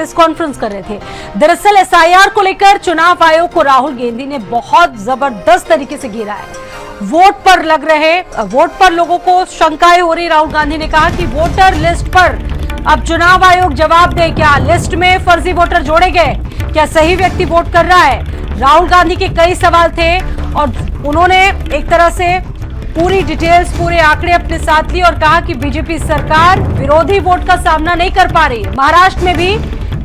Press conference कर रहे थे। दरअसल एसआईआर को लेकर चुनाव आयोग को राहुल गांधी ने बहुत जबरदस्त तरीके से घेरा है। वोट पर लोगों को शंकाएं हो रही। राहुल गांधी ने कहा कि वोटर लिस्ट पर अब चुनाव आयोग जवाब दे, क्या लिस्ट में फर्जी वोटर जोड़े गए, क्या सही व्यक्ति वोट कर रहा है। राहुल गांधी के कई सवाल थे और उन्होंने एक तरह से पूरी डिटेल्स, पूरे आंकड़े अपने साथ लिए और कहा कि बीजेपी सरकार विरोधी वोट का सामना नहीं कर पा रही है। महाराष्ट्र में भी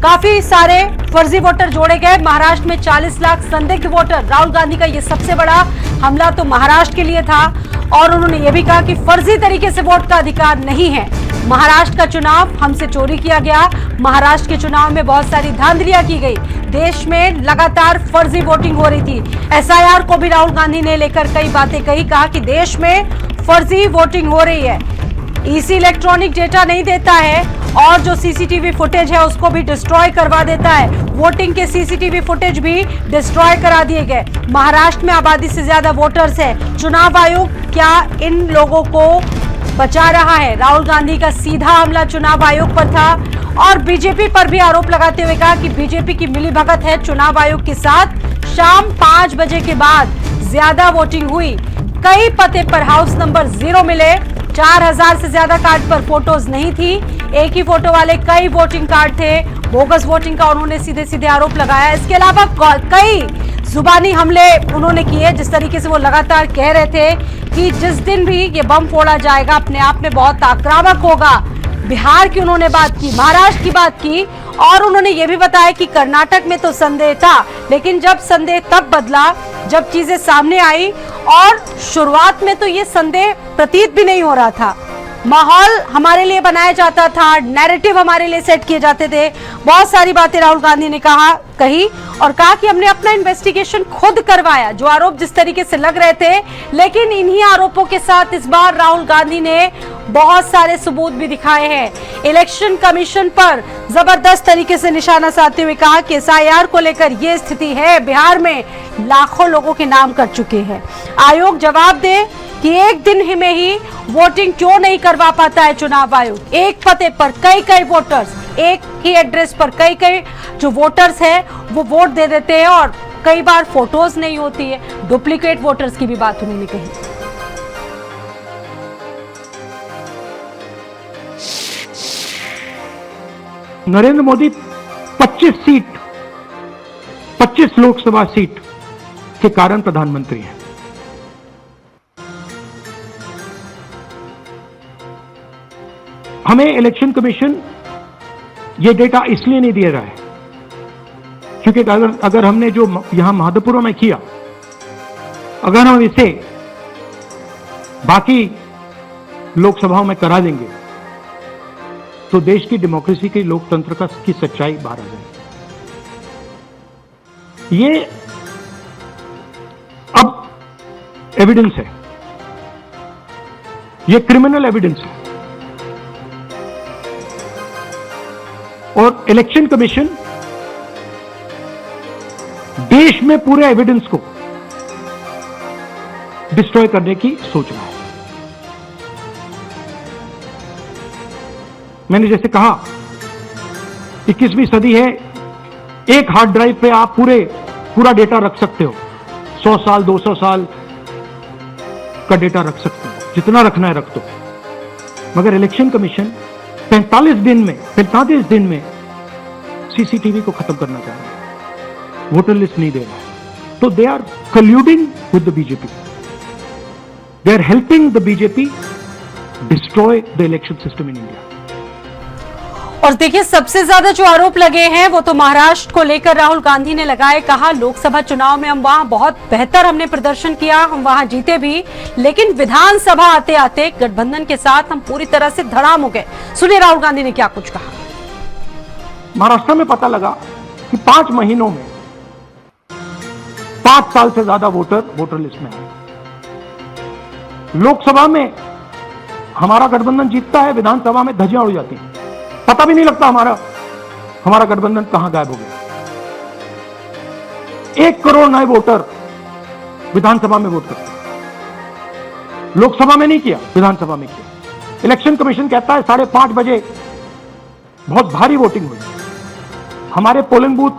काफी सारे फर्जी वोटर जोड़े गए। महाराष्ट्र में 40 लाख संदिग्ध वोटर। राहुल गांधी का ये सबसे बड़ा हमला तो महाराष्ट्र के लिए था और उन्होंने ये भी कहा कि फर्जी तरीके से वोट का अधिकार नहीं है। महाराष्ट्र का चुनाव हमसे चोरी किया गया। महाराष्ट्र के चुनाव में बहुत सारी धांधलियां की गई। देश में लगातार फर्जी वोटिंग हो रही थी। एसआईआर को भी राहुल गांधी ने लेकर कई बातें कही। कहा कि देश में फर्जी वोटिंग हो रही है। ईसी इलेक्ट्रॉनिक डेटा नहीं देता है और जो सीसीटीवी फुटेज है उसको भी डिस्ट्रॉय करवा देता है। वोटिंग के सीसीटीवी फुटेज भी डिस्ट्रॉय करा दिए गए। महाराष्ट्र में आबादी से ज्यादा वोटर्स है। चुनाव आयोग क्या इन लोगों को बचा रहा है? राहुल गांधी का सीधा हमला चुनाव आयोग पर था और बीजेपी पर भी आरोप लगाते हुए कहा कि बीजेपी की मिलीभगत है चुनाव आयोग के साथ। शाम 5 बजे के बाद ज्यादा वोटिंग हुई। कई पते पर हाउस नंबर 0 मिले। 4000 से ज्यादा कार्ड पर फोटोज नहीं थी। एक ही फोटो वाले कई वोटिंग कार्ड थे। बोगस वोटिंग का उन्होंने सीधे सीधे आरोप लगाया। इसके अलावा कई जुबानी हमले उन्होंने किए। जिस तरीके से वो लगातार कह रहे थे कि जिस दिन भी ये बम फोड़ा जाएगा अपने आप में बहुत आक्रामक होगा। बिहार की उन्होंने बात की, महाराष्ट्र की बात की और उन्होंने ये भी बताया कि कर्नाटक में तो संदेह था, लेकिन जब संदेह तब बदला जब चीजें सामने आई और शुरुआत में तो ये संदेह प्रतीत भी नहीं हो रहा था। माहौल हमारे लिए बनाया जाता था, नैरेटिव हमारे लिए सेट किए जाते थे। बहुत सारी बातें राहुल गांधी ने कही और कहा कि हमने अपना इन्वेस्टिगेशन खुद करवाया। जो आरोप जिस तरीके से लग रहे थे, लेकिन इन्हीं आरोपों के साथ इस बार राहुल गांधी ने बहुत सारे सबूत भी दिखाए हैं। इलेक्शन कमीशन पर जबरदस्त तरीके से निशाना साधते हुए कहा कि एसआईआर को लेकर यह स्थिति है। बिहार में लाखों लोगों के नाम कट चुके हैं। आयोग जवाब दे कि एक दिन में ही वोटिंग क्यों नहीं करवा पाता है चुनाव आयोग। एक पते पर कई वोटर्स, एक ही एड्रेस पर कई जो वोटर्स हैं वो वोट दे देते हैं और कई बार फोटोज नहीं होती है। डुप्लीकेट वोटर्स की भी बात उन्होंने कही। नरेंद्र मोदी 25 लोकसभा सीट के कारण प्रधानमंत्री हैं। हमें इलेक्शन कमीशन ये डेटा इसलिए नहीं दे रहा है क्योंकि अगर हमने जो यहां माधोपुर में किया, अगर हम इसे बाकी लोकसभाओं में करा देंगे तो देश की डेमोक्रेसी की, लोकतंत्र की सच्चाई बाहर आ जाएगी। ये अब एविडेंस है, ये क्रिमिनल एविडेंस है और इलेक्शन कमीशन देश में पूरे एविडेंस को डिस्ट्रॉय करने की सोच रहा है। मैंने जैसे कहा 21वीं सदी है, एक हार्ड ड्राइव पे आप पूरा डेटा रख सकते हो। 100 साल 200 साल का डेटा रख सकते हो, जितना रखना है रख दो। मगर इलेक्शन कमीशन 45 दिन में सीसीटीवी को खत्म करना चाह रहा है, वोटर लिस्ट नहीं दे रहा है। तो they are colluding with the BJP, they are helping the BJP destroy the election system in India. और देखिए, सबसे ज्यादा जो आरोप लगे हैं वो तो महाराष्ट्र को लेकर राहुल गांधी ने लगाए। कहा लोकसभा चुनाव में हम वहां बहुत बेहतर हमने प्रदर्शन किया, हम वहां जीते भी, लेकिन विधानसभा आते आते गठबंधन के साथ हम पूरी तरह से धड़ाम हो गए। सुनिए राहुल गांधी ने क्या कुछ कहा। महाराष्ट्र में पता लगा कि 5 महीनों में 5 साल से ज्यादा वोटर लिस्ट में है। लोकसभा में हमारा गठबंधन जीतता है, विधानसभा में धज्जियां उड़ जाती हैं, पता भी नहीं लगता हमारा गठबंधन कहां गायब हो गया। 1 करोड़ नए वोटर विधानसभा में वोट करते, लोकसभा में नहीं किया, विधानसभा में किया। इलेक्शन कमीशन कहता है 5:30 बजे बहुत भारी वोटिंग हुई, हमारे पोलिंग बूथ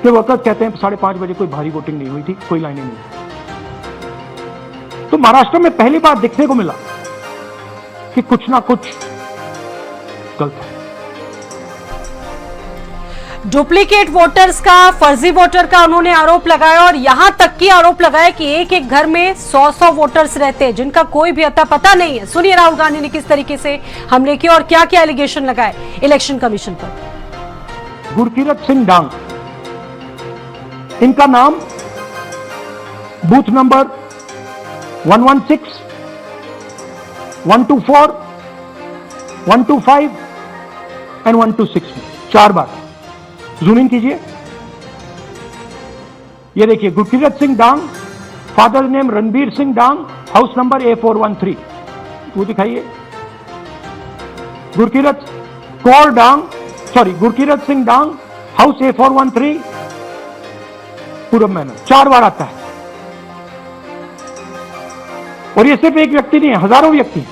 के वर्कर्स कहते हैं 5:30 बजे कोई भारी वोटिंग नहीं हुई थी, कोई लाइनें नहीं थी। तो महाराष्ट्र में पहली बार देखने को मिला कि कुछ ना कुछ गलत है। डुप्लीकेट वोटर्स का, फर्जी वोटर का उन्होंने आरोप लगाया और यहां तक की आरोप लगाया कि एक एक घर में 100-100 वोटर्स रहते हैं जिनका कोई भी अता पता नहीं है। सुनिए राहुल गांधी ने किस तरीके से हमले किए और क्या क्या एलिगेशन लगाए इलेक्शन कमीशन पर। गुरकीरत सिंह डांग, इनका नाम बूथ नंबर 116, 124, 125 एंड 126 में 4 बार जूम इन कीजिए। ये देखिए, गुरकीरत सिंह डांग, फादर नेम रणबीर सिंह डांग, हाउस नंबर A413, वो दिखाइए। गुरकीरत सिंह डांग, हाउस A413, पूरब मैनर, 4 बार आता है। और ये सिर्फ एक व्यक्ति नहीं है, हजारों व्यक्ति हैं।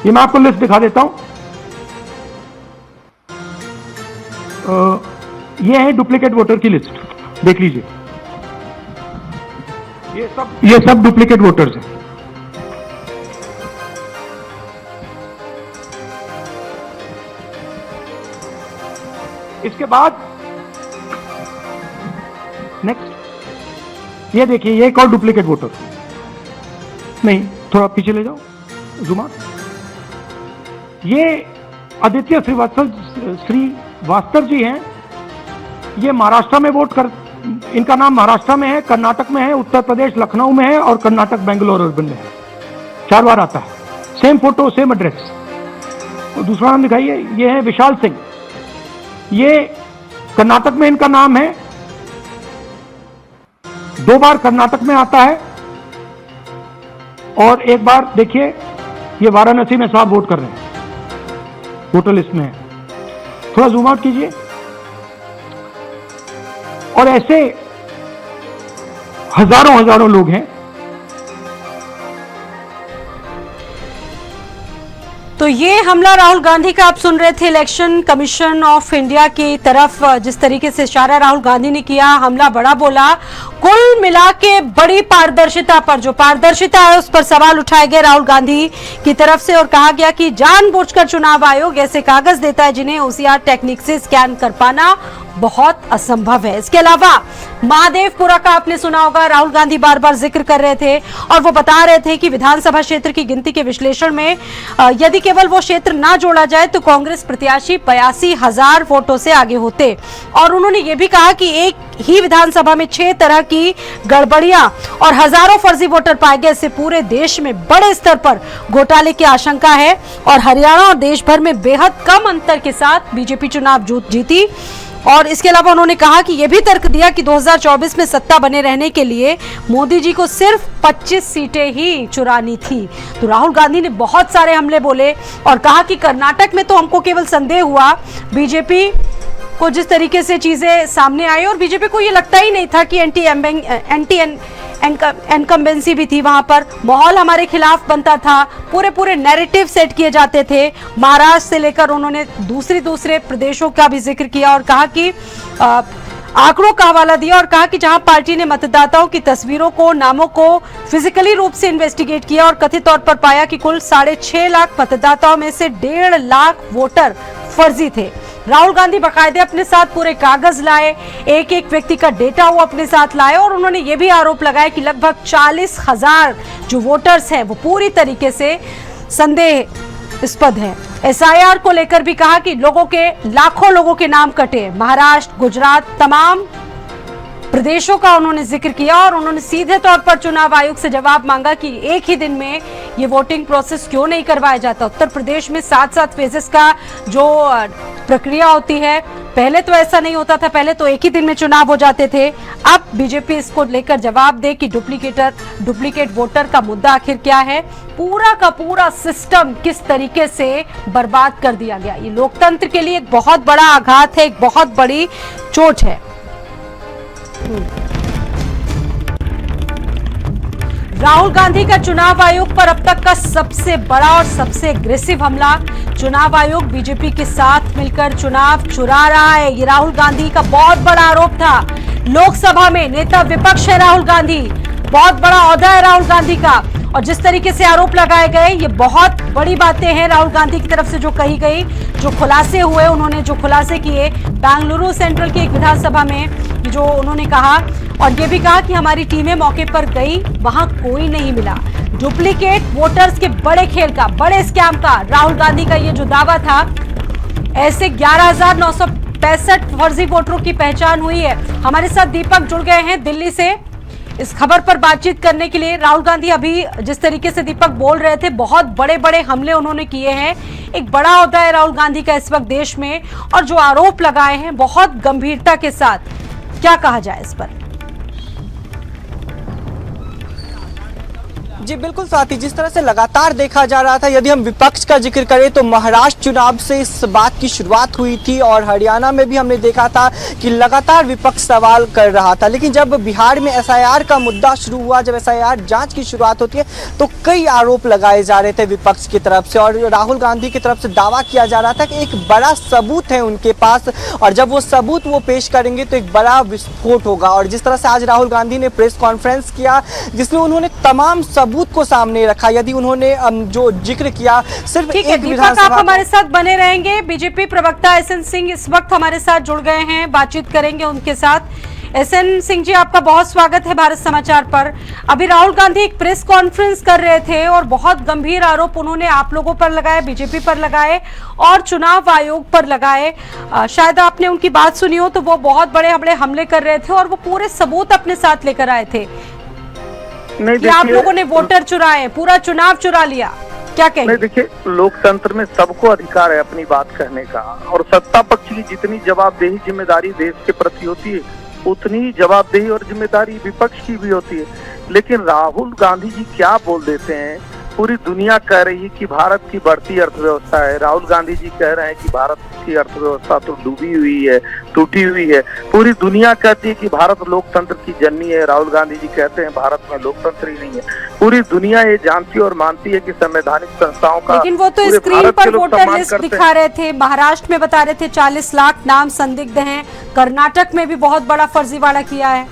ये मैं आपको लिस्ट दिखा देता हूं। ये है डुप्लीकेट वोटर की लिस्ट, देख लीजिए। ये सब डुप्लीकेट वोटर्स हैं। इसके बाद नेक्स्ट, ये देखिए, ये एक और डुप्लीकेट वोटर, नहीं थोड़ा पीछे ले जाओ, जुमा। ये आदित्य श्रीवास्तव जी हैं। ये महाराष्ट्र में वोट कर, इनका नाम महाराष्ट्र में है, कर्नाटक में है, उत्तर प्रदेश लखनऊ में है और कर्नाटक बेंगलोर अर्बन में है। 4 बार आता है, सेम फोटो सेम एड्रेस। और दूसरा नाम दिखाइए, ये है विशाल सिंह। ये कर्नाटक में इनका नाम है, 2 बार कर्नाटक में आता है और 1 बार देखिए ये वाराणसी में साहब वोट कर रहे हैं, वोटर लिस्ट में है। थोड़ा जूम आउट कीजिए। और ऐसे हजारों लोग हैं। तो ये हमला राहुल गांधी का आप सुन रहे थे इलेक्शन कमीशन ऑफ इंडिया की तरफ, जिस तरीके से इशारा राहुल गांधी ने किया, हमला बड़ा बोला। कुल मिला के बड़ी पारदर्शिता पर, जो पारदर्शिता है उस पर सवाल उठाए गए राहुल गांधी की तरफ से और कहा गया कि जानबूझकर चुनाव आयोग ऐसे कागज देता है जिन्हें OCR टेक्निक से स्कैन कर पाना बहुत असंभव है। इसके अलावा महादेवपुरा का आपने सुना होगा, राहुल गांधी बार बार जिक्र कर रहे थे और वो बता रहे थे कि विधानसभा क्षेत्र की गिनती के विश्लेषण में यदि केवल वो क्षेत्र ना जोड़ा जाए तो कांग्रेस प्रत्याशी 82,000 वोटों से आगे होते। और उन्होंने ये भी कहा कि एक ही विधानसभा में 6 तरह की गड़बड़ियां और हजारों फर्जी वोटर पाए गए। इससे पूरे देश में बड़े स्तर पर घोटाले की आशंका है और हरियाणा और देश भर में बेहद कम अंतर के साथ बीजेपी चुनाव जीती। और इसके अलावा उन्होंने कहा कि यह भी तर्क दिया कि 2024 में सत्ता बने रहने के लिए मोदी जी को सिर्फ 25 सीटें ही चुरानी थी। तो राहुल गांधी ने बहुत सारे हमले बोले और कहा कि कर्नाटक में तो हमको केवल संदेह हुआ, बीजेपी को जिस तरीके से चीजें सामने आई और बीजेपी को ये लगता ही नहीं था कि एंटी इनकम्बेंसी भी थी, वहां पर माहौल हमारे खिलाफ बनता था, पूरे नैरेटिव सेट किए जाते थे। महाराष्ट्र से लेकर उन्होंने दूसरे प्रदेशों का भी जिक्र किया और कहा कि आंकड़ों का हवाला दिया और कहा कि जहां पार्टी ने मतदाताओं की तस्वीरों को, नामों को फिजिकली रूप से इन्वेस्टिगेट किया और कथित तौर पर पाया कि कुल 6.5 लाख मतदाताओं में से 1.5 लाख वोटर फर्जी थे। राहुल गांधी बाकायदे अपने साथ पूरे कागज लाए, एक एक व्यक्ति का डेटा वो अपने साथ लाए और उन्होंने ये भी आरोप लगाया कि लगभग 40,000 जो वोटर्स हैं वो पूरी तरीके से संदेहास्पद है। SIR को लेकर भी कहा कि लाखों लोगों के नाम कटे। महाराष्ट्र, गुजरात, तमाम प्रदेशों का उन्होंने जिक्र किया और उन्होंने सीधे तौर पर चुनाव आयोग से जवाब मांगा कि एक ही दिन में ये वोटिंग प्रोसेस क्यों नहीं करवाया जाता। उत्तर प्रदेश में 7-7 फेजेस का जो प्रक्रिया होती है, पहले तो ऐसा नहीं होता था, पहले तो एक ही दिन में चुनाव हो जाते थे। अब बीजेपी इसको लेकर जवाब दे कि डुप्लीकेट वोटर का मुद्दा आखिर क्या है, पूरा का पूरा सिस्टम किस तरीके से बर्बाद कर दिया गया। ये लोकतंत्र के लिए एक बहुत बड़ा आघात है, एक बहुत बड़ी चोट है। राहुल गांधी का चुनाव आयोग पर अब तक का सबसे बड़ा और सबसे एग्रेसिव हमला। चुनाव आयोग बीजेपी के साथ मिलकर चुनाव चुरा रहा है, ये राहुल गांधी का बहुत बड़ा आरोप था। लोकसभा में नेता विपक्ष है राहुल गांधी, बहुत बड़ा ओहदा है राहुल गांधी का, और जिस तरीके से आरोप लगाए गए ये बहुत बड़ी बातें हैं राहुल गांधी की तरफ से जो कही गई, जो खुलासे हुए, उन्होंने जो खुलासे किए बेंगलुरु सेंट्रल की एक विधानसभा में, जो उन्होंने कहा और ये भी कहा कि हमारी टीमें मौके पर गई, वहां कोई नहीं मिला। डुप्लीकेट वोटर्स के बड़े खेल का, बड़े स्कैम का राहुल गांधी का ये जो दावा था, ऐसे 11,965 फर्जी वोटरों की पहचान हुई है। हमारे साथ दीपक जुड़ गए हैं दिल्ली से इस खबर पर बातचीत करने के लिए। राहुल गांधी अभी जिस तरीके से दीपक बोल रहे थे, बहुत बड़े बड़े हमले उन्होंने किए हैं, एक बड़ा ओहदा है राहुल गांधी का इस वक्त देश में, और जो आरोप लगाए हैं बहुत गंभीरता के साथ, क्या कहा जाए इस पर? जी बिल्कुल साथी, जिस तरह से लगातार देखा जा रहा था, यदि हम विपक्ष का जिक्र करें तो महाराष्ट्र चुनाव से इस बात की शुरुआत हुई थी और हरियाणा में भी हमने देखा था कि लगातार विपक्ष सवाल कर रहा था। लेकिन जब बिहार में एसआईआर का मुद्दा शुरू हुआ, जब एसआईआर जांच की शुरुआत होती है, तो कई आरोप लगाए जा रहे थे विपक्ष की तरफ से, और राहुल गांधी की तरफ से दावा किया जा रहा था कि एक बड़ा सबूत है उनके पास, और जब वो सबूत वो पेश करेंगे तो एक बड़ा विस्फोट होगा। और जिस तरह से आज राहुल गांधी ने प्रेस कॉन्फ्रेंस किया, जिसमें उन्होंने तमाम सबूत को सामने रखा, यदि उन्होंने जो जिक्र किया सिर्फ ठीक है। दीपक, आप हमारे साथ बने रहेंगे। बीजेपी प्रवक्ता एसएन सिंह इस वक्त हमारे साथ जुड़ गए हैं, बातचीत करेंगे उनके साथ। एसएन सिंह जी, आपका बहुत स्वागत है भारत समाचार पर। अभी राहुल गांधी एक प्रेस कॉन्फ्रेंस कर रहे थे और बहुत गंभीर आरोप उन्होंने आप लोगों पर लगाए, बीजेपी पर लगाए और चुनाव आयोग पर लगाए। शायद आपने उनकी बात सुनी हो, तो वो बहुत बड़े बड़े हमले कर रहे थे और वो पूरे सबूत अपने साथ लेकर आए थे कि आप लोगों ने वोटर चुराए, पूरा चुनाव चुरा लिया। क्या कहेंगे? नहीं, देखिए, लोकतंत्र में सबको अधिकार है अपनी बात कहने का, और सत्ता पक्ष की जितनी जवाबदेही जिम्मेदारी देश के प्रति होती है, उतनी जवाबदेही और जिम्मेदारी विपक्ष की भी होती है। लेकिन राहुल गांधी जी क्या बोल देते हैं, पूरी दुनिया कह रही है कि भारत की बढ़ती अर्थव्यवस्था है, राहुल गांधी जी कह रहे हैं कि भारत की अर्थव्यवस्था तो डूबी हुई है, टूटी हुई है। पूरी दुनिया कहती है कि भारत लोकतंत्र की जननी है, राहुल गांधी जी कहते हैं भारत में लोकतंत्र ही नहीं है। पूरी दुनिया ये जानती और मानती है कि संवैधानिक संस्थाओं का, लेकिन वो तो स्क्रीन पर वोटर लिस्ट दिखा रहे थे, महाराष्ट्र में बता रहे थे 40 लाख नाम संदिग्ध हैं, कर्नाटक में भी बहुत बड़ा फर्जीवाड़ा किया है।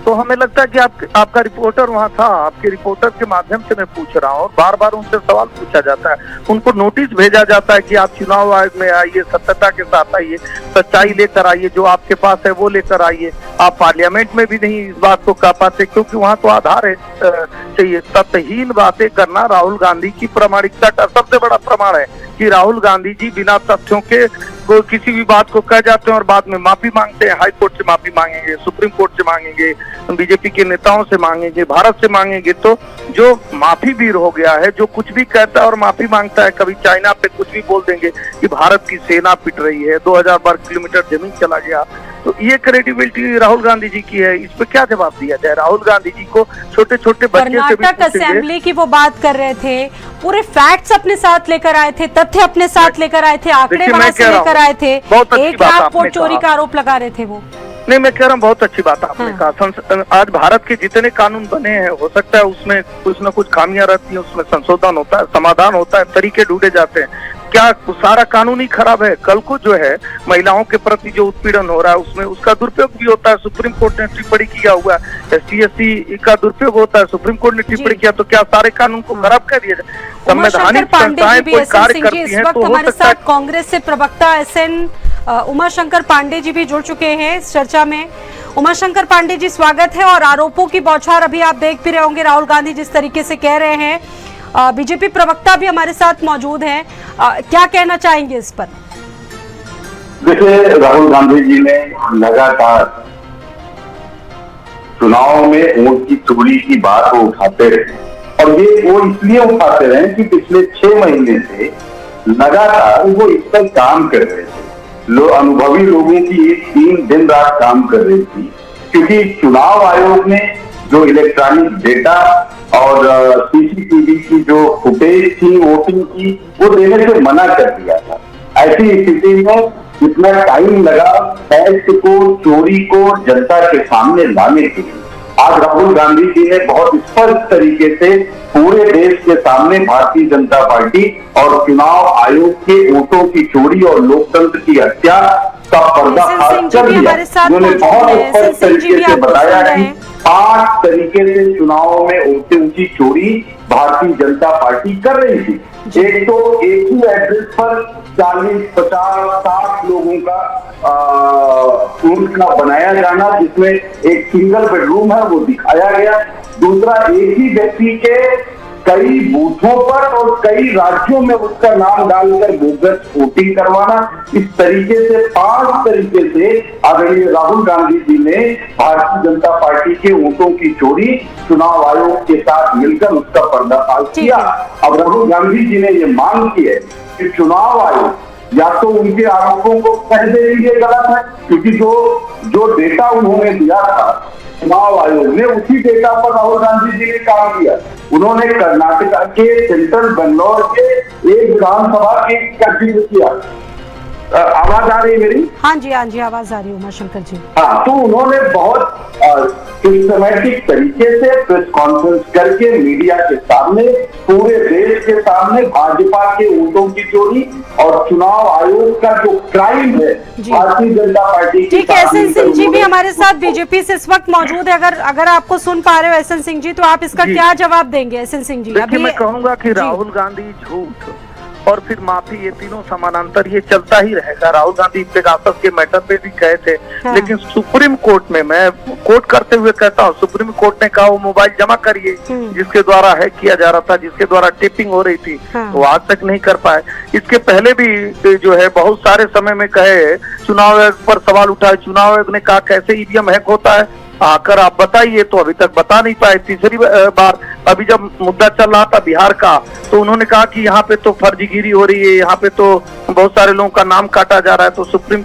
तो हमें लगता है कि आपका रिपोर्टर वहाँ था, आपके रिपोर्टर के माध्यम से मैं पूछ रहा हूँ, और बार बार उनसे सवाल पूछा जाता है, उनको नोटिस भेजा जाता है कि आप चुनाव आयोग में आइए, सत्यता के साथ आइए, सच्चाई लेकर आइए, जो आपके पास है वो लेकर आइए। आप पार्लियामेंट में भी नहीं इस बात को कह पाते, क्योंकि वहाँ तो आधार है चाहिए। तथ्यहीन बातें करना राहुल गांधी की प्रामाणिकता का सबसे बड़ा प्रमाण है कि राहुल गांधी जी बिना तथ्यों के किसी भी बात को कह जाते हैं और बाद में माफी मांगते हैं। हाई कोर्ट से माफी मांगेंगे, सुप्रीम कोर्ट से मांगेंगे, बीजेपी के नेताओं से मांगेंगे, भारत से मांगेंगे। तो जो माफी वीर हो गया है, जो कुछ भी कहता है और माफी मांगता है, कभी चाइना पे कुछ भी बोल देंगे कि भारत की सेना पिट रही है, 2000 वर्ग किलोमीटर जमीन चला गया, तो ये क्रेडिबिलिटी राहुल गांधी जी की है। इस पे क्या जवाब दिया जाए? राहुल गांधी जी को छोटे छोटे बच्चे से भी कर्नाटक असेंबली की वो बात कर रहे थे, पूरे फैक्ट्स अपने साथ लेकर आए थे, तथ्य अपने साथ लेकर आए थे, आंकड़े वहां से लेकर आए थे, 1 लाख वोट चोरी का आरोप लगा रहे थे वो। नहीं, मैं कह रहा हूँ बहुत अच्छी बात आपने कहा। आज भारत के जितने कानून बने हैं, हो सकता है उसमें कुछ न कुछ खामियां रहती हैं, उसमें संशोधन होता है, समाधान होता है, तरीके ढूंढे जाते हैं। क्या सारा कानून ही खराब है? कल को जो है महिलाओं के प्रति जो उत्पीड़न हो रहा है, उसमें उसका दुरुपयोग भी होता है। सुप्रीम कोर्ट ने टिप्पणी किया हुआ है, SC/ST का दुरुपयोग होता है, सुप्रीम कोर्ट ने टिप्पणी किया, तो क्या सारे कानून को खराब कर दिया जाए? संवैधानिक संस्थाएं कोई कार्य करती हैं तो हो सकता है। कांग्रेस से प्रवक्ता SN उमाशंकर पांडे जी भी जुड़ चुके हैं इस चर्चा में। उमाशंकर पांडे जी, स्वागत है। और आरोपों की बौछार अभी आप देख भी रहे होंगे, राहुल गांधी जिस तरीके से कह रहे हैं, बीजेपी प्रवक्ता भी हमारे साथ मौजूद हैं, क्या कहना चाहेंगे इस पर? देखिए, राहुल गांधी जी ने लगातार चुनाव में वोट की चोरी की बात को उठाते रहे, और ये वो इसलिए उठाते रहे कि पिछले 6 महीने से लगातार वो इस पर काम कर रहे थे। अनुभवी लोगों की एक टीम दिन रात काम कर रही थी, क्योंकि चुनाव आयोग ने जो इलेक्ट्रॉनिक डेटा और CCTV की जो फुटेज थी वोटिंग की, वो देने से मना कर दिया था। ऐसी स्थिति में इतना टाइम लगा फैक्ट को, चोरी को जनता के सामने लाने के लिए। आज राहुल गांधी जी ने बहुत स्पष्ट तरीके से पूरे देश के सामने भारतीय जनता पार्टी और चुनाव आयोग के वोटों की चोरी और लोकतंत्र की हत्या का पर्दाफाश कर दिया। उन्होंने बहुत स्पष्ट तरीके से बताया कि 5 तरीके से चुनाव में वोटों की चोरी भारतीय जनता पार्टी कर रही थी। एक तो एक ही एड्रेस पर 40, 50, 60 लोगों का बनाया जाना, जिसमें एक सिंगल बेडरूम है वो दिखाया गया। दूसरा, एक ही व्यक्ति के कई बूथों पर और कई राज्यों में उसका नाम डालकर बोगस वोटिंग करवाना। इस तरीके से 5 तरीके से आदरणीय राहुल गांधी जी ने भारतीय जनता पार्टी के वोटों की चोरी चुनाव आयोग के साथ मिलकर उसका पर्दाफाश किया। अब राहुल गांधी जी ने ये मांग की है कि चुनाव आयोग या तो उनके आरोपों को कह दे ये गलत है, क्योंकि जो डेटा उन्होंने दिया था चुनाव आयोग ने, उसी डेटा पर राहुल गांधी जी ने काम किया। उन्होंने कर्नाटक के सेंट्रल बेंगलोर के एक विधानसभा का जिक्र किया। आवाज आ रही है मेरी? हाँ जी आवाज आ रही है उमाशंकर जी। हाँ, तो उन्होंने बहुत सिस्टमैटिक तरीके से प्रेस कॉन्फ्रेंस करके मीडिया के सामने, पूरे देश के सामने भाजपा के वोटों की चोरी और चुनाव आयोग का जो क्राइम है भारतीय जनता पार्टी की। ठीक है, एसएन सिंह जी भी हमारे साथ बीजेपी से इस वक्त मौजूद है। अगर आपको सुन पा रहे हो एसएन सिंह जी, तो आप इसका क्या जवाब देंगे? एसएन सिंह जी, देखिए, मैं कहूंगा कि राहुल गांधी झूठ और फिर माफी, ये तीनों समानांतर ये चलता ही रहेगा। राहुल गांधी पेगासस के मैटर पे भी कहे थे, लेकिन सुप्रीम कोर्ट में, मैं कोर्ट करते हुए कहता हूँ, सुप्रीम कोर्ट ने कहा वो मोबाइल जमा करिए जिसके द्वारा हैक किया जा रहा था, जिसके द्वारा टेपिंग हो रही थी, वो आज तक नहीं कर पाए। इसके पहले भी जो है बहुत सारे समय में कहे, चुनाव आयोग पर सवाल उठाए, चुनाव आयोग ने कहा कैसे ईवीएम हैक होता है, आकर आप बताइए, तो अभी तक बता नहीं पाए। तीसरी बार अभी जब मुद्दा चल रहा था बिहार का, तो उन्होंने कहा कि यहाँ पे तो फर्जीगिरी हो रही है, यहाँ पे तो बहुत सारे लोगों का नाम काटा जा रहा है। तो सुप्रीम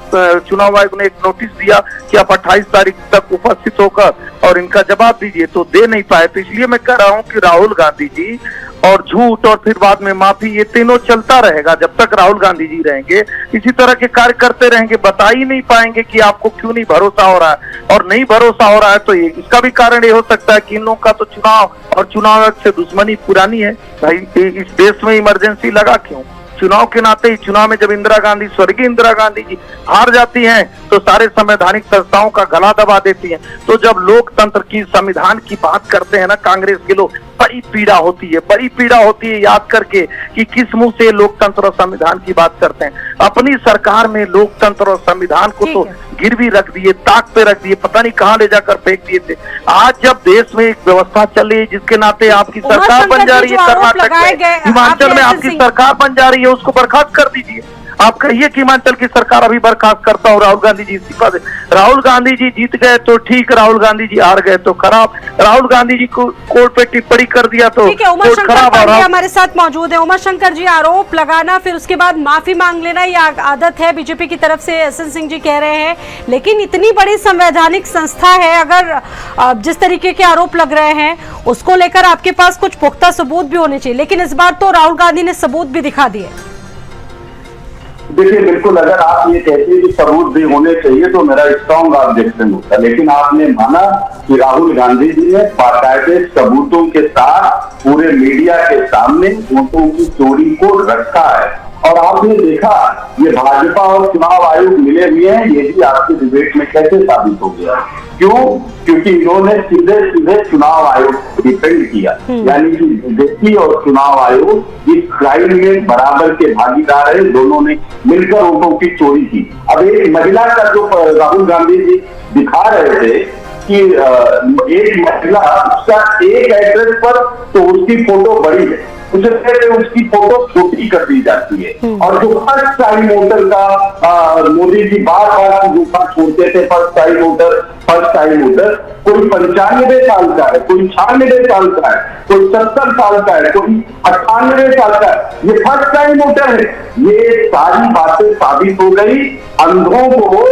चुनाव आयोग ने एक नोटिस दिया कि आप 28 तारीख तक उपस्थित होकर और इनका जवाब दीजिए, तो दे नहीं पाए। तो इसलिए मैं कह रहा हूँ कि राहुल गांधी जी और झूठ और फिर बाद में माफी, ये तीनों चलता रहेगा जब तक राहुल गांधी जी रहेंगे। इसी तरह के कार्य करते रहेंगे, बता ही नहीं पाएंगे कि आपको क्यों नहीं भरोसा हो रहा है। और नहीं भरोसा हो रहा है तो इसका भी कारण ये हो सकता है कि इन लोगों का तो चुनाव और चुनाव आयोग से दुश्मनी पुरानी है। भाई, इस देश में इमरजेंसी लगा क्यों? चुनाव के नाते ही, चुनाव में जब इंदिरा गांधी, स्वर्गीय इंदिरा गांधी जी हार जाती हैं तो सारे संवैधानिक संस्थाओं का गला दबा देती हैं। तो जब लोकतंत्र की, संविधान की बात करते हैं ना कांग्रेस के लोग, बड़ी पीड़ा होती है, बड़ी पीड़ा होती है याद करके कि किस मुंह से लोकतंत्र और संविधान की बात करते हैं। अपनी सरकार में लोकतंत्र और संविधान को तो गिरवी रख दिए, ताक पे रख दिए, पता नहीं कहाँ ले जाकर फेंक दिए थे। आज जब देश में एक व्यवस्था चल रही है जिसके नाते आपकी सरकार बन जा रही है, कर्नाटक में, हिमाचल में आपकी सरकार बन जा रही है, उसको बर्खास्त कर दीजिए। आप कहिए कि हिमाचल की सरकार अभी बर्खास्त करता हूँ, राहुल गांधी जी इस्तीफा दे। राहुल गांधी जी जीत गए तो ठीक, राहुल गांधी जी हार गए तो खराब। राहुल गांधी जी को कोर्ट पे टिप्पणी कर दिया तो कोर्ट खराब। हमारे साथ मौजूद है उमाशंकर जी। आरोप लगाना फिर उसके बाद माफी मांग लेना, ये आदत है बीजेपी की तरफ से, एसएन सिंह जी कह रहे हैं। लेकिन इतनी बड़ी संवैधानिक संस्था है, अगर जिस तरीके के आरोप लग रहे हैं उसको लेकर आपके पास कुछ पुख्ता सबूत भी होने चाहिए। लेकिन इस बार तो राहुल गांधी ने सबूत भी दिखा दिए। देखिए, बिल्कुल, अगर आप ये कहते हैं कि सबूत भी होने चाहिए तो मेरा स्ट्रॉन्ग ऑब्जेक्शन होता, लेकिन आपने माना कि राहुल गांधी जी ने बाकायदे सबूतों के साथ पूरे मीडिया के सामने वोटों की चोरी को रखा है। और आपने देखा ये भाजपा और चुनाव आयोग मिले हुए हैं, ये भी आपके डिबेट में कैसे साबित हो गया? क्यों? क्योंकि इन्होंने सीधे सीधे चुनाव आयोग को डिफेंड किया, यानी कि बीजेपी और चुनाव आयोग इस क्राइम में बराबर के भागीदार है, दोनों ने मिलकर वोटों की चोरी की। अब एक महिला का जो राहुल गांधी जी दिखा रहे थे कि एक महिला, उसका एक एड्रेस पर तो उसकी फोटो बड़ी है, उससे उसकी फोटो छोटी कर दी जाती है। और जो फर्स्ट टाइम वोटर का मोदी जी बार बार गुफा छोड़ते थे, फर्स्ट टाइम वोटर कोई 95 साल का है, कोई 96 साल का है, कोई 70 साल का है, कोई 98 साल का है, ये फर्स्ट टाइम वोटर है। ये सारी बातें साबित हो गई। अंधों को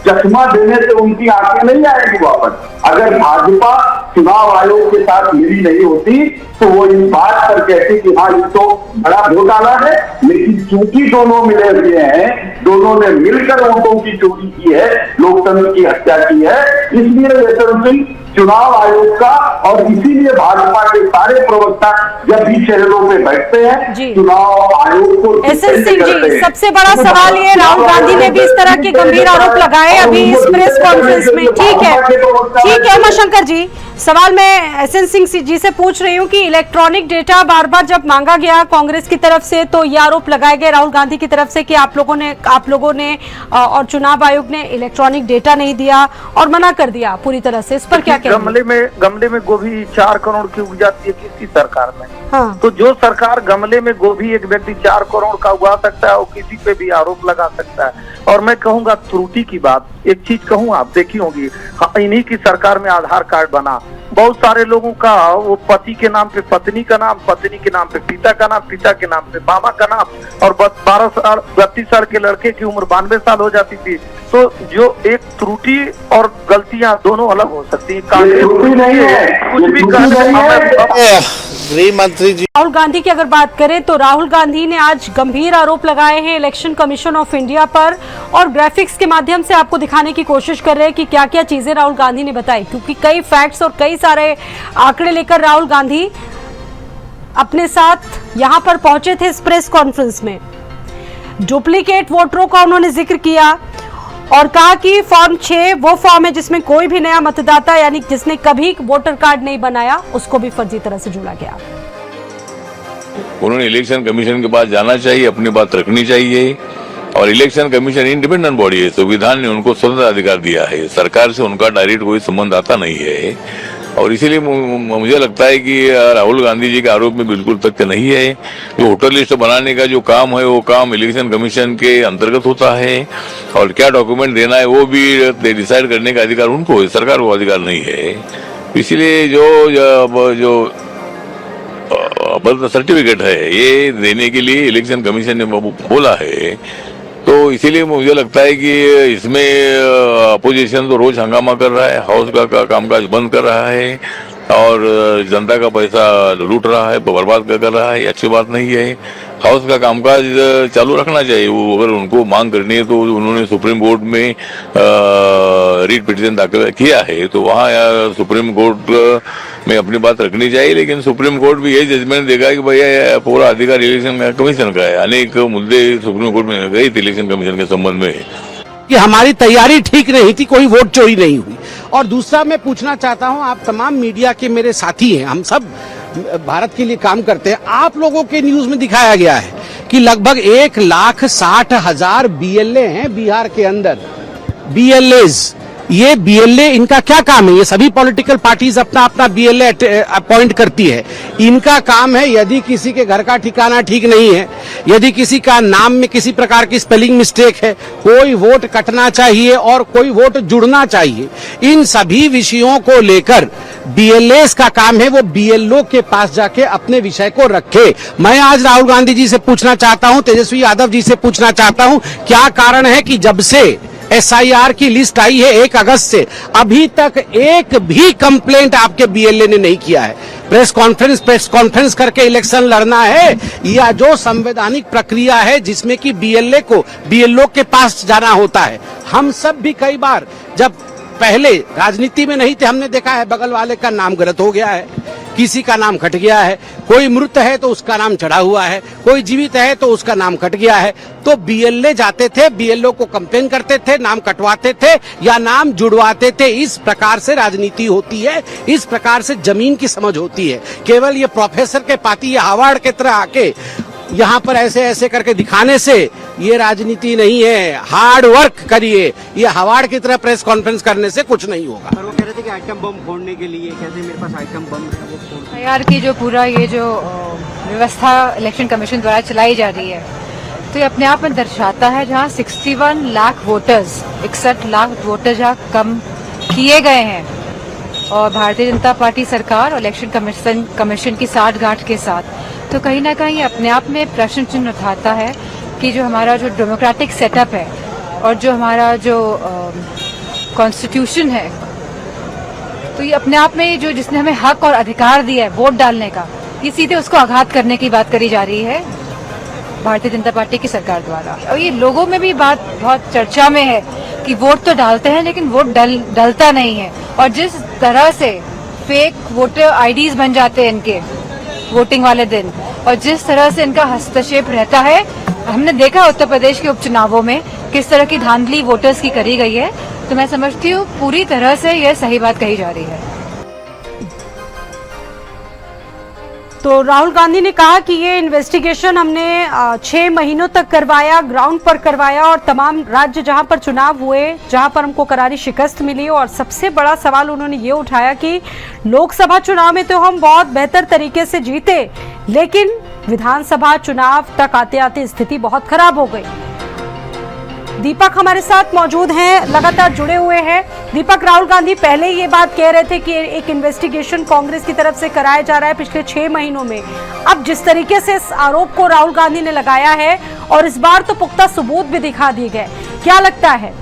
चश्मा देने से उनकी आंखें नहीं आएगी वापस। अगर भाजपा चुनाव आयोग के साथ मिली नहीं होती तो वो इस बात पर कहती कि हाँ, ये तो बड़ा घोटाला है, लेकिन चूंकि दोनों मिले हुए हैं, दोनों ने मिलकर वोटों की चोरी की है, लोकतंत्र की हत्या की है, इसलिए यशवंत सिंह चुनाव आयोग का, और इसीलिए भाजपा के सारे प्रवक्ता जब भी चैनलों पे बैठते हैं जी। चुनाव आयोग को एसएन सिंह करते जी, हैं। सबसे बड़ा तो सवाल ये, राहुल गांधी ने भी इस तरह के गंभीर आरोप लगाए अभी इस प्रेस कॉन्फ्रेंस में। ठीक है उमाशंकर जी, सवाल मैं एसएन सिंह जी से पूछ रही हूँ कि इलेक्ट्रॉनिक डेटा बार बार जब मांगा गया कांग्रेस की तरफ से, तो ये आरोप लगाए गए राहुल गांधी की तरफ से कि आप लोगों ने और चुनाव आयोग ने इलेक्ट्रॉनिक डेटा नहीं दिया और मना कर दिया पूरी तरह से। इस पर क्या कहेंगे? गमले में गोभी 4 करोड़ की उग जाती है किसी सरकार में। हाँ। तो जो सरकार गमले में गोभी एक व्यक्ति 4 करोड़ का उगा सकता है, वो किसी पे भी आरोप लगा सकता है। और मैं कहूंगा त्रुटि की बात, एक चीज कहूँ, आप देखी होंगी, इन्हीं की सरकार में आधार कार्ड बना, बहुत सारे लोगों का वो पति के नाम पे पत्नी का नाम, पत्नी के नाम पे पिता का नाम, पिता के नाम पे मामा का नाम, और 32 साल के लड़के की उम्र 92 साल हो जाती थी। तो जो एक त्रुटि और गलतियां दोनों अलग हो सकती है। कुछ भी गृह मंत्री जी, राहुल गांधी की अगर बात करें तो राहुल गांधी ने आज गंभीर आरोप लगाए हैं इलेक्शन कमीशन ऑफ इंडिया पर, और ग्राफिक्स के माध्यम से आपको दिखाने की कोशिश कर रहे हैं कि क्या क्या चीजें राहुल गांधी ने बताई, क्योंकि कई फैक्ट्स और कई सारे आंकड़े लेकर राहुल गांधी अपने साथ यहां पर पहुंचे थे इस प्रेस कॉन्फ्रेंस में। डुप्लीकेट वोटरों का उन्होंने जिक्र किया और कहा कि फॉर्म 6 वो फॉर्म है जिसमें कोई भी नया मतदाता, यानी जिसने कभी वोटर कार्ड नहीं बनाया, उसको भी फर्जी तरह से जोड़ा गया। उन्होंने इलेक्शन कमीशन के पास जाना चाहिए, अपनी बात रखनी चाहिए, और इलेक्शन कमीशन इंडिपेंडेंट बॉडी है, संविधान ने उनको स्वतंत्र अधिकार दिया है, सरकार से उनका डायरेक्ट कोई संबंध आता नहीं है। और इसीलिए मुझे लगता है कि राहुल गांधी जी के आरोप में बिल्कुल तथ्य नहीं है। जो वोटर लिस्ट बनाने का जो काम है, वो काम इलेक्शन कमीशन के अंतर्गत होता है, और क्या डॉक्यूमेंट देना है वो भी डिसाइड करने का अधिकार उनको है, सरकार को अधिकार नहीं है। इसलिए जो बर्थ सर्टिफिकेट है ये देने के लिए इलेक्शन कमीशन ने बोला है। तो इसीलिए मुझे लगता है कि इसमें अपोजिशन तो रोज हंगामा कर रहा है, हाउस का कामकाज बंद कर रहा है, और जनता का पैसा लूट रहा है, बर्बाद कर रहा है। अच्छी बात नहीं है। हाउस का कामकाज चालू रखना चाहिए। वो अगर उनको मांग करनी है तो उन्होंने सुप्रीम कोर्ट में रीट पिटीशन दाखिल किया है, तो वहाँ सुप्रीम कोर्ट में अपनी बात रखनी चाहिए। लेकिन सुप्रीम कोर्ट भी यही जजमेंट देगा कि भैया पूरा अधिकार इलेक्शन कमीशन का है। अनेक मुद्दे सुप्रीम कोर्ट में गए थे इलेक्शन कमीशन के संबंध में कि हमारी तैयारी ठीक नहीं थी, कोई वोट चोरी नहीं हुई। और दूसरा मैं पूछना चाहता हूं, आप तमाम मीडिया के मेरे साथी हैं, हम सब भारत के लिए काम करते हैं। आप लोगों के न्यूज में दिखाया गया है कि लगभग 1,60,000 BLA हैं बिहार के अंदर। BLAs, ये BLA इनका क्या काम है? ये सभी पॉलिटिकल पार्टीज अपना अपना BLA अपॉइंट करती है। इनका काम है, यदि किसी के घर का ठिकाना ठीक नहीं है, यदि किसी का नाम में किसी प्रकार की स्पेलिंग मिस्टेक है, कोई वोट कटना चाहिए और कोई वोट जुड़ना चाहिए, इन सभी विषयों को लेकर BLAs का काम है वो BLO के पास जाके अपने विषय को रखे। मैं आज राहुल गांधी जी से पूछना चाहता हूं, तेजस्वी यादव जी से पूछना चाहता हूं, क्या कारण है कि जब से SIR की लिस्ट आई है 1 अगस्त से अभी तक एक भी कंप्लेंट आपके BLA ने नहीं किया है? प्रेस कॉन्फ्रेंस करके इलेक्शन लड़ना है, या जो संवैधानिक प्रक्रिया है जिसमें कि BLO के पास जाना होता है? हम सब भी कई बार जब पहले राजनीति में नहीं थे, हमने देखा है बगल वाले का नाम गलत हो गया है, किसी का नाम कट गया है, कोई मृत है तो उसका नाम चढ़ा हुआ है, कोई जीवित है तो उसका नाम कट गया है। तो BLA जाते थे, BLO को कंप्लेन करते थे, नाम कटवाते थे या नाम जुड़वाते थे। इस प्रकार से राजनीति होती है, इस प्रकार से जमीन की समझ होती है। केवल ये प्रोफेसर के पाती या हार्वर्ड की तरह आके यहाँ पर ऐसे ऐसे करके दिखाने से ये राजनीति नहीं है। हार्ड वर्क करिए, ये हार्वर्ड की तरह प्रेस कॉन्फ्रेंस करने से कुछ नहीं होगा। पर वो कह रहे थे कि आइटम बम फोड़ने के लिए, कहते हैं मेरे पास आइटम बम है, वो फोड़। यार की जो पूरा ये जो व्यवस्था इलेक्शन कमीशन द्वारा चलाई जा रही है, तो ये अपने आप में दर्शाता है जहाँ 61 लाख वोटर्स, 61 लाख वोटर जहाँ कम किए गए हैं, और भारतीय जनता पार्टी सरकार और इलेक्शन कमीशन की साठगांठ के साथ, तो कहीं ना कहीं अपने आप में प्रश्न चिन्ह उठाता है कि जो हमारा जो डेमोक्रेटिक सेटअप है और जो हमारा जो कॉन्स्टिट्यूशन है, तो ये अपने आप में जो जिसने हमें हक और अधिकार दिया है वोट डालने का, ये सीधे उसको आघात करने की बात करी जा रही है। भारतीय जनता पार्टी की सरकार द्वारा। और ये लोगों में भी बात बहुत चर्चा में है कि वोट तो डालते हैं लेकिन वोट डलता नहीं है। और जिस तरह से फेक वोटर आईडीज बन जाते हैं इनके वोटिंग वाले दिन, और जिस तरह से इनका हस्तक्षेप रहता है, हमने देखा उत्तर प्रदेश के उपचुनावों में किस तरह की धांधली वोटर्स की करी गई है। तो मैं समझती हूँ पूरी तरह से यह सही बात कही जा रही है। तो राहुल गांधी ने कहा कि ये इन्वेस्टिगेशन हमने 6 महीनों तक करवाया, ग्राउंड पर करवाया, और तमाम राज्य जहां पर चुनाव हुए, जहां पर हमको करारी शिकस्त मिली। और सबसे बड़ा सवाल उन्होंने ये उठाया कि लोकसभा चुनाव में तो हम बहुत बेहतर तरीके से जीते, लेकिन विधानसभा चुनाव तक आते आते स्थिति बहुत खराब हो गई। दीपक हमारे साथ मौजूद हैं, लगातार जुड़े हुए हैं। दीपक, राहुल गांधी पहले ये बात कह रहे थे कि एक इन्वेस्टिगेशन कांग्रेस की तरफ से कराया जा रहा है पिछले 6 महीनों में। अब जिस तरीके से इस आरोप को राहुल गांधी ने लगाया है, और इस बार तो पुख्ता सबूत भी दिखा दिए गए, क्या लगता है?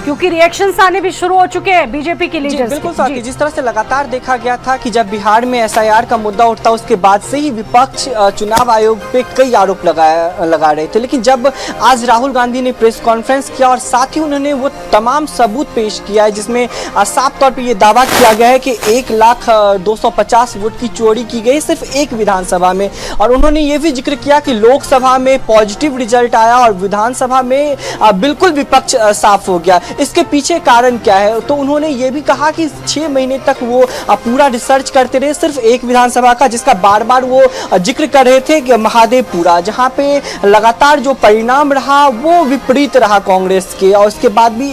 क्योंकि रिएक्शंस आने भी शुरू हो चुके हैं बीजेपी के लीडर्स। बिल्कुल साथी, जिस तरह से लगातार देखा गया था कि जब बिहार में एसआईआर का मुद्दा उठता, उसके बाद से ही विपक्ष चुनाव आयोग पे कई आरोप लगा रहे थे। लेकिन जब आज राहुल गांधी ने प्रेस कॉन्फ्रेंस किया और साथ ही उन्होंने वो तमाम सबूत पेश किया है जिसमें साफ तौर पर यह दावा किया गया है कि 1,250 वोट की चोरी की गई सिर्फ एक विधानसभा में। और उन्होंने ये भी जिक्र किया कि लोकसभा में पॉजिटिव रिजल्ट आया और विधानसभा में बिल्कुल विपक्ष साफ हो गया। इसके पीछे कारण क्या है? तो उन्होंने ये भी कहा कि 6 महीने तक वो पूरा रिसर्च करते रहे सिर्फ एक विधानसभा का, जिसका बार बार वो जिक्र कर रहे थे कि महादेवपुरा, जहां पे लगातार जो परिणाम रहा वो विपरीत रहा कांग्रेस के। और उसके बाद भी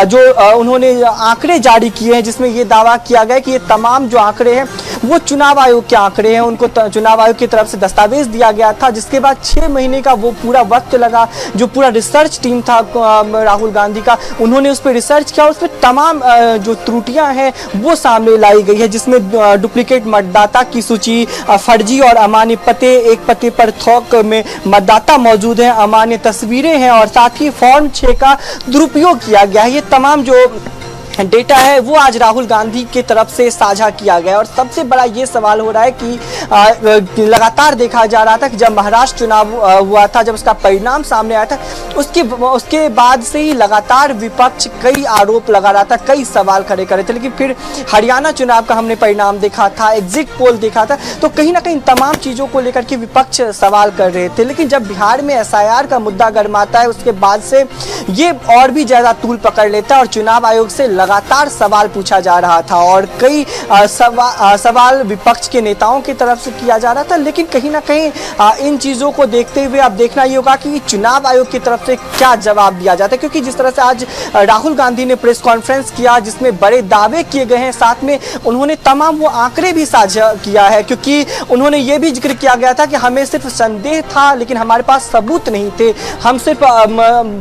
जो उन्होंने आंकड़े जारी किए हैं जिसमें ये दावा किया गया कि ये तमाम जो आंकड़े हैं वो चुनाव आयोग के आंकड़े हैं, उनको चुनाव आयोग की तरफ से दस्तावेज दिया गया था। जिसके बाद 6 महीने का वो पूरा वक्त लगा, जो पूरा रिसर्च टीम था राहुल गांधी का, उन्होंने उस पर रिसर्च किया, उस पर तमाम जो त्रुटियां हैं वो सामने लाई गई है, जिसमें डुप्लीकेट मतदाता की सूची, फर्जी और अमान्य पते, एक पते पर थोक में मतदाता मौजूद है, अमान्य तस्वीरें हैं, और साथ ही फॉर्म 6 का दुरुपयोग किया गया है। ये तमाम जो डेटा है वो आज राहुल गांधी की तरफ से साझा किया गया। और सबसे बड़ा ये सवाल हो रहा है कि लगातार देखा जा रहा था कि जब महाराष्ट्र चुनाव हुआ था, जब उसका परिणाम सामने आया था, उसके बाद से ही लगातार विपक्ष कई आरोप लगा रहा था, कई सवाल खड़े कर रहे थे। लेकिन फिर हरियाणा चुनाव का हमने परिणाम देखा था, एग्जिट पोल देखा था, तो कहीं ना कहीं तमाम चीज़ों को लेकर के विपक्ष सवाल कर रहे थे। लेकिन जब बिहार में एसआईआर का मुद्दा गरमाता है, उसके बाद से ये और भी ज़्यादा तूल पकड़ लेता है और चुनाव आयोग से लगातार सवाल पूछा जा रहा था और कई सवाल विपक्ष के नेताओं की तरफ से किया जा रहा था। लेकिन कहीं ना कहीं इन चीज़ों को देखते हुए अब देखना ये होगा कि चुनाव आयोग की तरफ से क्या जवाब दिया जाता है, क्योंकि जिस तरह से आज राहुल गांधी ने प्रेस कॉन्फ्रेंस किया जिसमें बड़े दावे किए गए हैं, साथ में उन्होंने तमाम वो आंकड़े भी साझा किया है, क्योंकि उन्होंने ये भी जिक्र किया गया था कि हमें सिर्फ संदेह था लेकिन हमारे पास सबूत नहीं थे, हम सिर्फ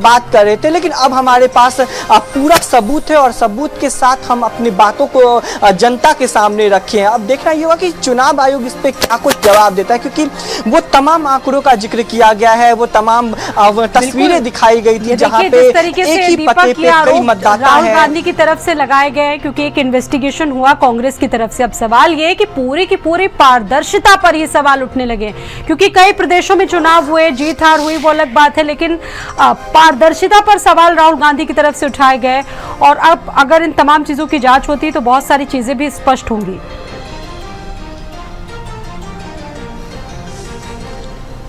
बात कर रहे थे, लेकिन अब हमारे पास पूरा सबूत है और सबूत के साथ हम अपनी बातों को जनता के सामने रखे हैं। अब देखना ये होगा कि चुनाव आयोग इस पे क्या कुछ जवाब देता है, क्योंकि वो तमाम आंकड़ों का जिक्र किया गया है, वो तमाम तस्वीरें दिखाई गई थी जहां पे एक ही पते पे कई मतदाता राहुल गांधी की तरफ से लगाए गए हैं, क्योंकि एक इन्वेस्टिगेशन हुआ कांग्रेस की तरफ से। अब सवाल ये है कि पूरी की पूरी पारदर्शिता पर ये सवाल उठने लगे, क्योंकि कई प्रदेशों में चुनाव हुए, जीत हार हुई वो अलग बात है, लेकिन पारदर्शिता पर सवाल राहुल गांधी की तरफ से उठाए गए। और अब अगर इन तमाम चीजों की जांच होती है तो बहुत सारी चीजें भी स्पष्ट होंगी।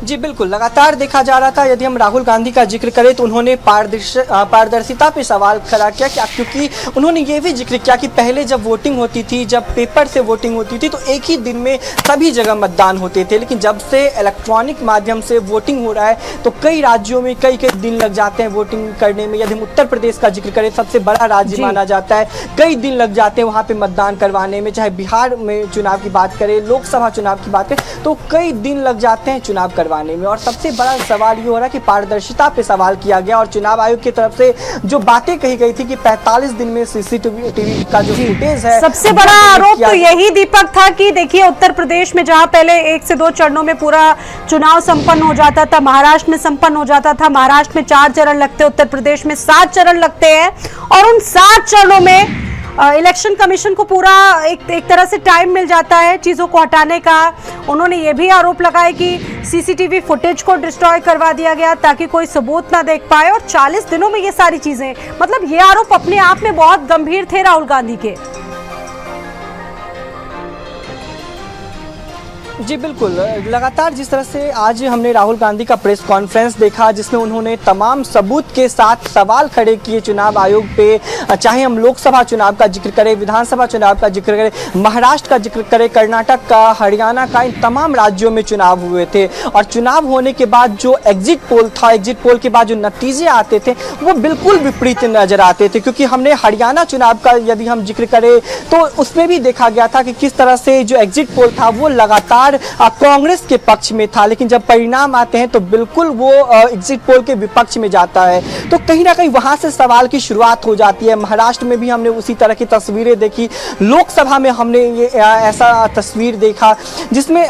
जी बिल्कुल, लगातार देखा जा रहा था। यदि हम राहुल गांधी का जिक्र करें तो उन्होंने पारदर्शिता पे सवाल खड़ा किया, क्योंकि उन्होंने ये भी जिक्र किया कि पहले जब वोटिंग होती थी, जब पेपर से वोटिंग होती थी तो एक ही दिन में सभी जगह मतदान होते थे, लेकिन जब से इलेक्ट्रॉनिक माध्यम से वोटिंग हो रहा है तो कई राज्यों में कई दिन लग जाते हैं वोटिंग करने में। यदि हम उत्तर प्रदेश का जिक्र करें, सबसे बड़ा राज्य माना जाता है, कई दिन लग जाते हैं वहाँ पर मतदान करवाने में। चाहे बिहार में चुनाव की बात करें, लोकसभा चुनाव की बात करें, तो कई दिन लग जाते हैं चुनाव करवाने में। और सबसे बड़ा सवाल ये हो रहा है कि पारदर्शिता पे सवाल किया गया और चुनाव आयोग की तरफ से जो बातें कही गई थी कि 45 दिन में सीसीटीवी का जो फुटेज है, सबसे बड़ा आरोप तो यही दीपक था कि देखिए उत्तर प्रदेश में जहां पहले 1 से 2 चरणों में पूरा चुनाव संपन्न हो जाता था, महाराष्ट्र में संपन्न हो जाता था, महाराष्ट्र में 4 चरण लगते, उत्तर प्रदेश में 7 चरण लगते हैं, और उन 7 चरणों में इलेक्शन कमीशन को पूरा एक तरह से टाइम मिल जाता है चीज़ों को हटाने का। उन्होंने ये भी आरोप लगाया कि सीसीटीवी फुटेज को डिस्ट्रॉय करवा दिया गया ताकि कोई सबूत ना देख पाए, और 40 दिनों में ये सारी चीज़ें, मतलब ये आरोप अपने आप में बहुत गंभीर थे राहुल गांधी के। जी बिल्कुल, लगातार जिस तरह से आज हमने राहुल गांधी का प्रेस कॉन्फ्रेंस देखा जिसमें उन्होंने तमाम सबूत के साथ सवाल खड़े किए चुनाव आयोग पे, चाहे हम लोकसभा चुनाव का जिक्र करें, विधानसभा चुनाव का जिक्र करें, महाराष्ट्र का जिक्र करें, कर्नाटक का, हरियाणा का, इन तमाम राज्यों में चुनाव हुए थे। और चुनाव होने के बाद जो एग्जिट पोल था, एग्जिट पोल के बाद जो नतीजे आते थे वो बिल्कुल विपरीत नजर आते थे। क्योंकि हमने हरियाणा चुनाव का यदि हम जिक्र करें तो उसमें भी देखा गया था कि किस तरह से जो एग्जिट पोल था वो लगातार कांग्रेस के पक्ष में था, लेकिन जब परिणाम आते हैं तो बिल्कुल वो एग्जिट पोल के विपक्ष में जाता है। तो कहीं ना कहीं वहां से सवाल की शुरुआत हो जाती है। महाराष्ट्र में भी हमने उसी तरह की तस्वीरें देखी, लोकसभा में हमने ये ऐसा तस्वीर देखा जिसमें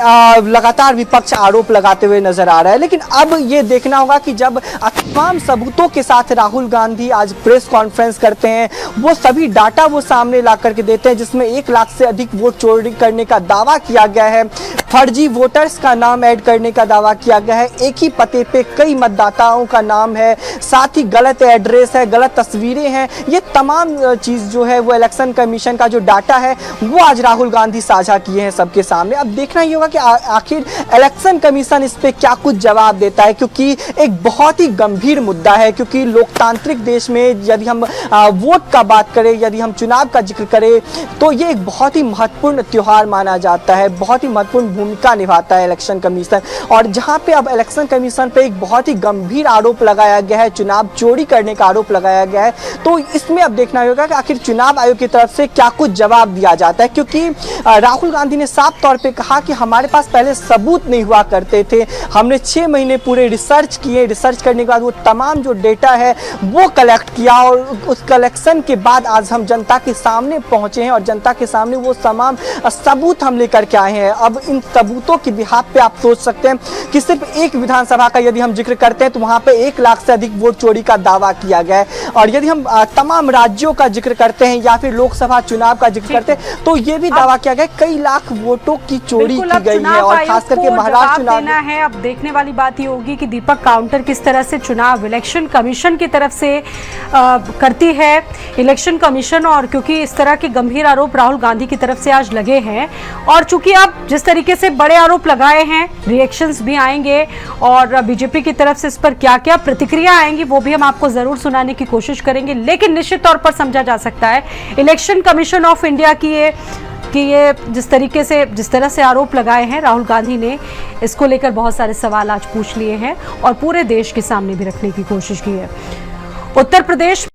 लगातार विपक्ष आरोप लगाते हुए नजर आ रहा है। लेकिन अब ये देखना होगा कि जब तमाम सबूतों के साथ राहुल गांधी आज प्रेस कॉन्फ्रेंस करते हैं, वो सभी डाटा वो सामने ला करके देते हैं जिसमें 1 लाख से अधिक वोट चोरी करने का दावा किया गया है, फर्जी वोटर्स का नाम ऐड करने का दावा किया गया है, एक ही पते पे कई मतदाताओं का नाम है, साथ ही गलत एड्रेस है, गलत तस्वीरें हैं। ये तमाम चीज़ जो है वो इलेक्शन कमीशन का जो डाटा है वो आज राहुल गांधी साझा किए हैं सबके सामने। अब देखना ही होगा कि आखिर इलेक्शन कमीशन इस पे क्या कुछ जवाब देता है, क्योंकि एक बहुत ही गंभीर मुद्दा है। क्योंकि लोकतांत्रिक देश में यदि हम वोट का बात करें, यदि हम चुनाव का जिक्र करें तो ये एक बहुत ही महत्वपूर्ण त्योहार माना जाता है, बहुत ही महत्वपूर्ण भूमिका निभाता है इलेक्शन कमीशन। और जहां पे अब इलेक्शन कमीशन पे एक बहुत ही गंभीर आरोप लगाया गया है, चुनाव चोरी करने का आरोप लगाया गया है, तो इसमें अब देखना होगा कि आखिर चुनाव आयोग की तरफ से क्या कुछ जवाब दिया जाता है। क्योंकि राहुल गांधी ने साफ तौर पे कहा कि हमारे पास पहले सबूत नहीं हुआ करते थे, हमने 6 महीने पूरे रिसर्च किए, रिसर्च करने के बाद वो तमाम जो डेटा है वो कलेक्ट किया और उस कलेक्शन के बाद आज हम जनता के सामने पहुंचे हैं और जनता के सामने वो तमाम सबूत हम लेकर के आए हैं। अब इन सबूतों की बिहाफ पे आप सोच सकते हैं कि सिर्फ एक विधानसभा का यदि हम जिक्र करते हैं तो वहां पे 1 लाख से अधिक वोट चोरी का दावा किया गया है। और यदि हम तमाम राज्यों का जिक्र करते हैं या फिर लोकसभा चुनाव का जिक्र करते हैं तो ये भी दावा किया गया कई लाख वोटों की चोरी की गई है। और खास करके महाराष्ट्र चुनाव है। अब देखने वाली बात ये होगी कि दीपक काउंटर किस तरह से चुनाव इलेक्शन कमीशन की तरफ से करती है इलेक्शन कमीशन। और क्योंकि इस तरह के गंभीर आरोप राहुल गांधी की तरफ से आज लगे हैं और चूंकि अब जिस तरीके से बड़े आरोप लगाए हैं, रिएक्शंस भी आएंगे और बीजेपी की तरफ से इस पर क्या क्या प्रतिक्रिया आएंगी वो भी हम आपको जरूर सुनाने की कोशिश करेंगे। लेकिन निश्चित तौर पर समझा जा सकता है इलेक्शन कमीशन ऑफ इंडिया की ये जिस तरह से आरोप लगाए हैं राहुल गांधी ने, इसको लेकर बहुत सारे सवाल आज पूछ लिए हैं और पूरे देश के सामने भी रखने की कोशिश की है। उत्तर प्रदेश